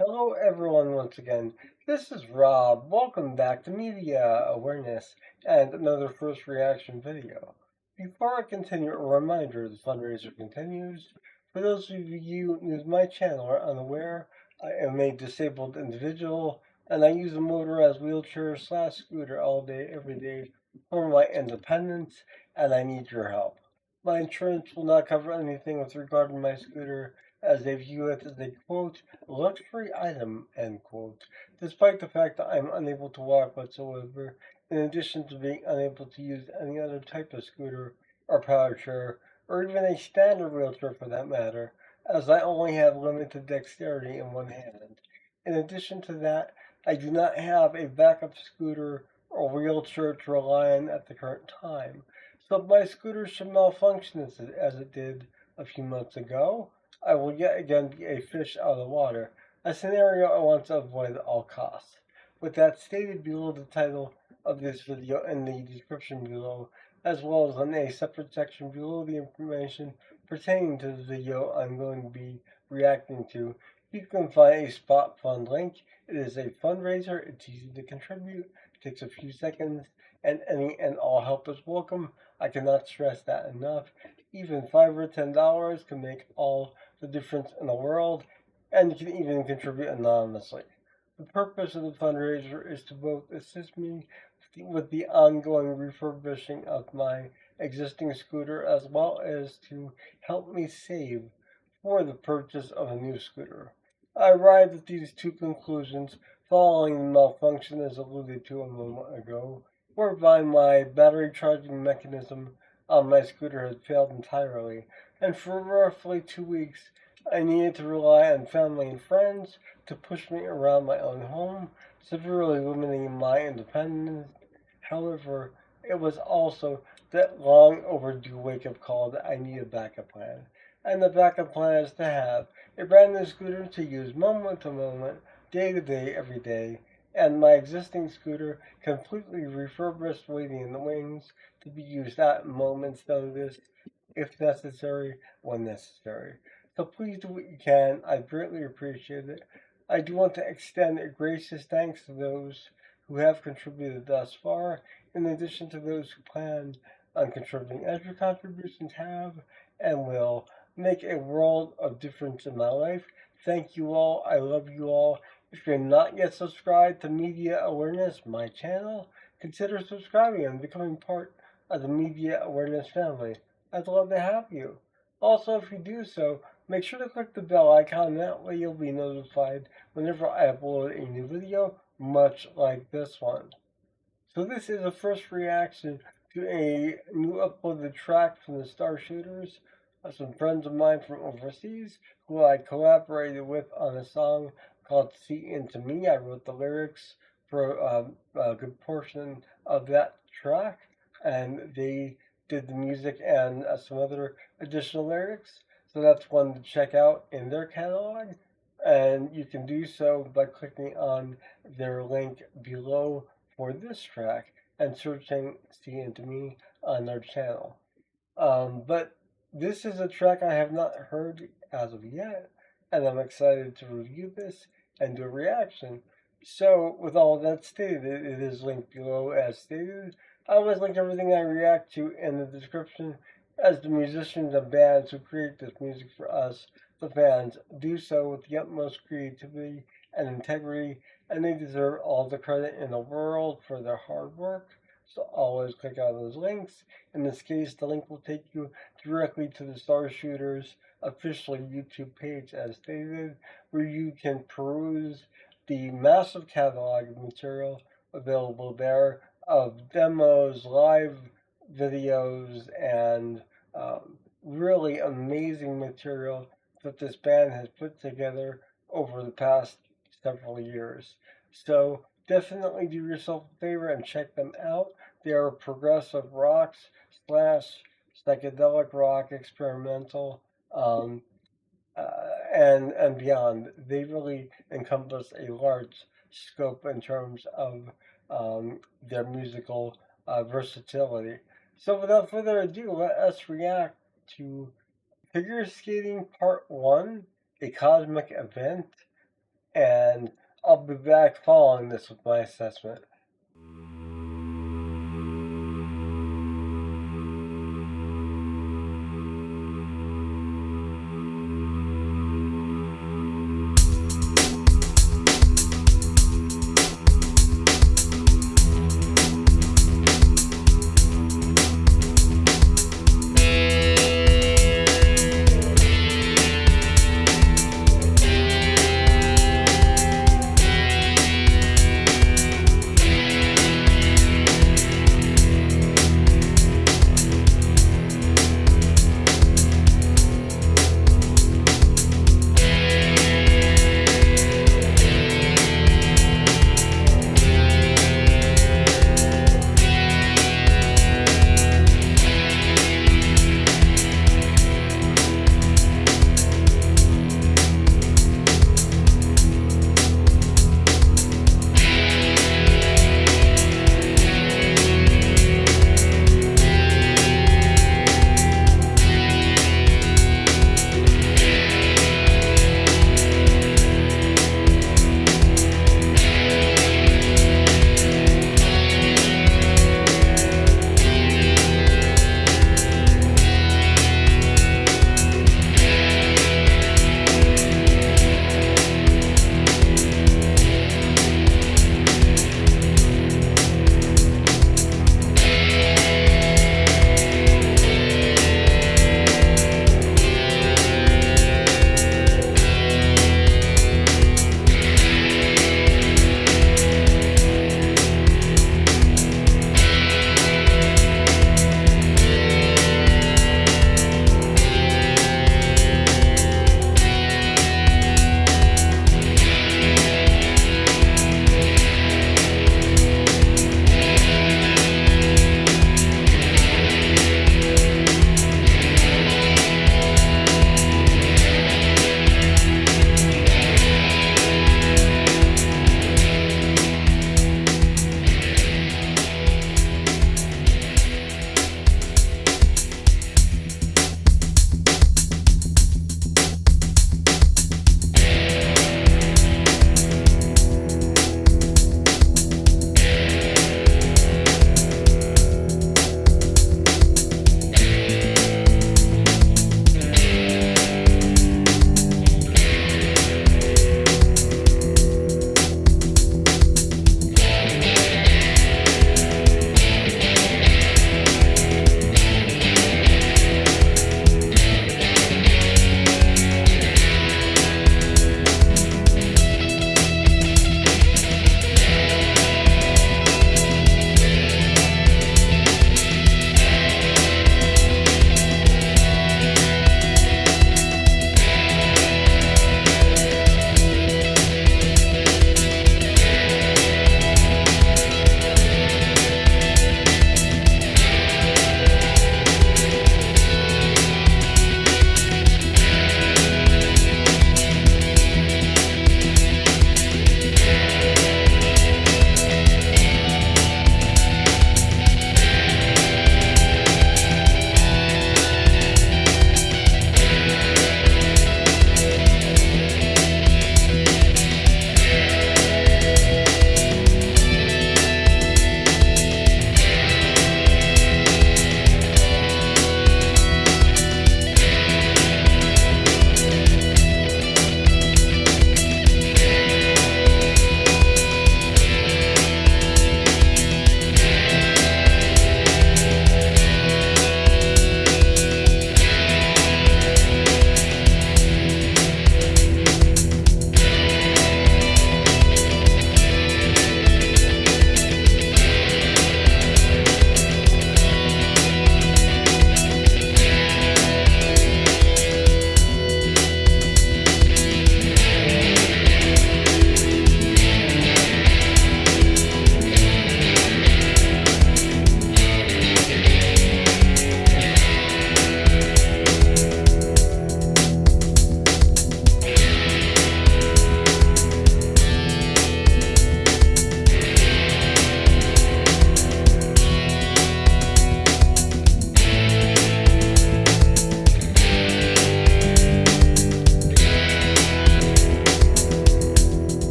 Hello everyone once again. This is Rob. Welcome back to Media Awareness and another first reaction video. Before I continue, a reminder the fundraiser continues. For those of you new to my channel or unaware, I am a disabled individual and I use a motorized wheelchair slash scooter all day, every day for my independence, and I need your help. My insurance will not cover anything with regard to my scooter as they view it as a quote luxury item, end quote, despite the fact that I'm unable to walk whatsoever, in addition to being unable to use any other type of scooter or power chair, or even a standard wheelchair for that matter, as I only have limited dexterity in one hand. In addition to that, I do not have a backup scooter or wheelchair to rely on at the current time. So if my scooter should malfunction as it did a few months ago, I will yet again be a fish out of the water, a scenario I want to avoid at all costs. With that stated below the title of this video and the description below, as well as on a separate section below the information pertaining to the video I'm going to be reacting to, you can find a spot fund link. It is a fundraiser, it's easy to contribute, takes a few seconds, and any and all help is welcome. I cannot stress that enough. Even $5 or $10 can make all the difference in the world, and you can even contribute anonymously. The purpose of the fundraiser is to both assist me with the ongoing refurbishing of my existing scooter as well as to help me save for the purchase of a new scooter. I arrived at these two conclusions following the malfunction as alluded to a moment ago, whereby my battery charging mechanism on my scooter had failed entirely, and for roughly 2 weeks I needed to rely on family and friends to push me around my own home, severely limiting my independence. However, it was also that long overdue wake up call that I need a backup plan. And the backup plan is to have a brand new scooter to use moment to moment, day to day, every day, and my existing scooter completely refurbished waiting in the wings to be used at a moment's notice if necessary, when necessary. So please do what you can. I greatly appreciate it. I do want to extend a gracious thanks to those who have contributed thus far, in addition to those who plan on contributing, as your contributions have and will make a world of difference in my life. Thank you all. I love you all. If you're not yet subscribed to Media Awareness, my channel, consider subscribing and becoming part of the Media Awareness family. I'd love to have you. Also, if you do so, make sure to click the bell icon. That way you'll be notified whenever I upload a new video, much like this one. So this is a first reaction to a new uploaded track from the Starshooters, some friends of mine from overseas who I collaborated with on a song called "See Into Me." I wrote the lyrics for a good portion of that track, and they did the music and some other additional lyrics. So that's one to check out in their catalog, and you can do so by clicking on their link below for this track and searching See Into Me on their channel. But this is a track I have not heard as of yet, and I'm excited to review this and do a reaction. So, with all that stated, it is linked below as stated. I always link everything I react to in the description, as the musicians and bands who create this music for us, the fans, do so with the utmost creativity and integrity, and they deserve all the credit in the world for their hard work. So always click on those links. In this case, the link will take you directly to the Starshooters official YouTube page as stated, where you can peruse the massive catalog of material available there of demos, live videos, and really amazing material that this band has put together over the past several years. So definitely do yourself a favor and check them out. They are progressive rocks slash psychedelic rock, experimental, um, and beyond. They really encompass a large scope in terms of their musical versatility. So without further ado, let us react to Figure Skating Part 1, A Cosmic Event. and I'll be back following this with my assessment.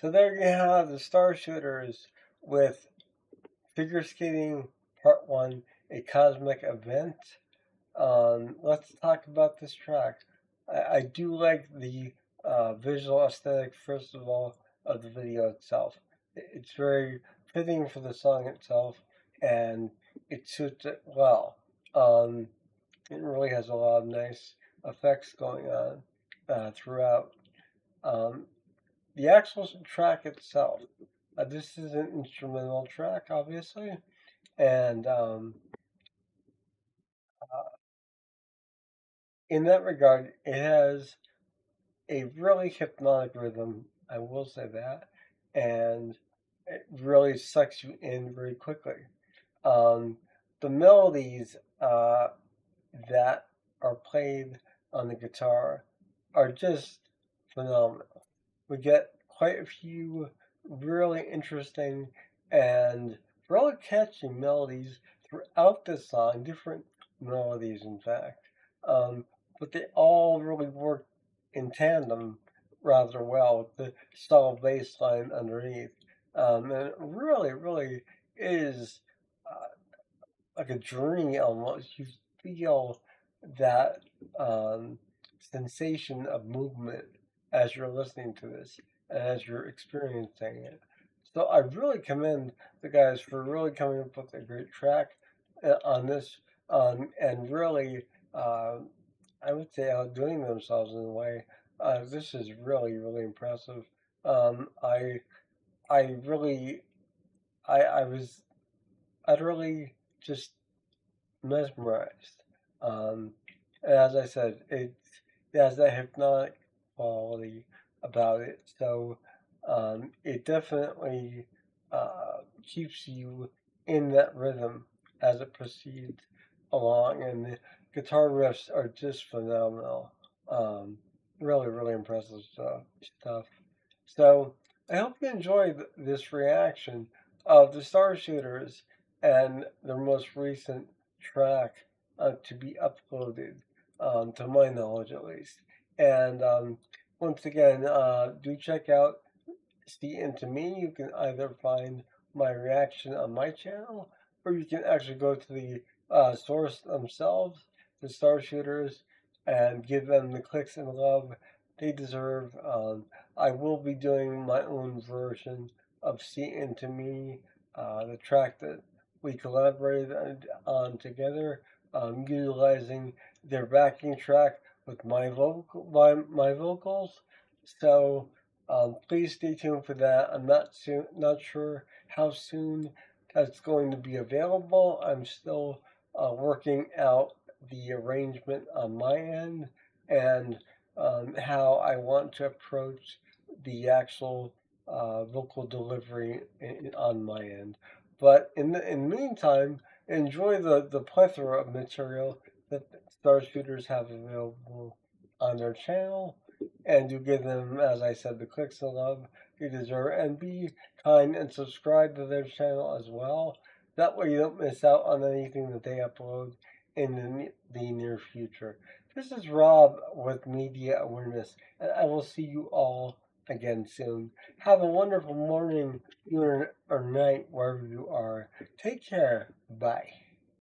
So there you have the Starshooters with Figure Skating Part 1, a cosmic event. Let's talk about this track. I do like the visual aesthetic, first of all, of the video itself. It's very fitting for the song itself, and it suits it well. It really has a lot of nice effects going on throughout. Um, the actual track itself, this is an instrumental track, obviously, and in that regard, it has a really hypnotic rhythm. I will say that, and it really sucks you in very quickly. Um, the melodies that are played on the guitar are just phenomenal. We get quite a few really interesting and really catchy melodies throughout the song, different melodies, in fact. Um, but they all really work in tandem rather well with the solid bass line underneath. And it really, really is like a journey almost. You feel that sensation of movement as you're listening to this and as you're experiencing it. So I really commend the guys for really coming up with a great track on this, and really, uh, I would say outdoing themselves in a way. This is really, really impressive. I, really, I was utterly just mesmerized. Um, and as I said, it has that hypnotic quality about it. So it definitely keeps you in that rhythm as it proceeds along. And the guitar riffs are just phenomenal. Um, really, really impressive stuff. So I hope you enjoyed this reaction of the Starshooters and their most recent track to be uploaded, to my knowledge at least. And once again, do check out See Into Me. You can either find my reaction on my channel, or you can actually go to the source themselves, the Starshooters, and give them the clicks and love they deserve. I will be doing my own version of See Into Me, the track that we collaborated on together, utilizing their backing track with my vocals. So please stay tuned for that. I'm not sure how soon that's going to be available. I'm still working out the arrangement on my end and how I want to approach the actual vocal delivery on my end. But in the meantime, enjoy the plethora of material that Starshooters have available on their channel, and do give them, as I said, the clicks and love they deserve, and be kind and subscribe to their channel as well. That way you don't miss out on anything that they upload in the near future. This is Rob with Media Awareness, and I will see you all again soon. Have a wonderful morning, or night, wherever you are. Take care. Bye.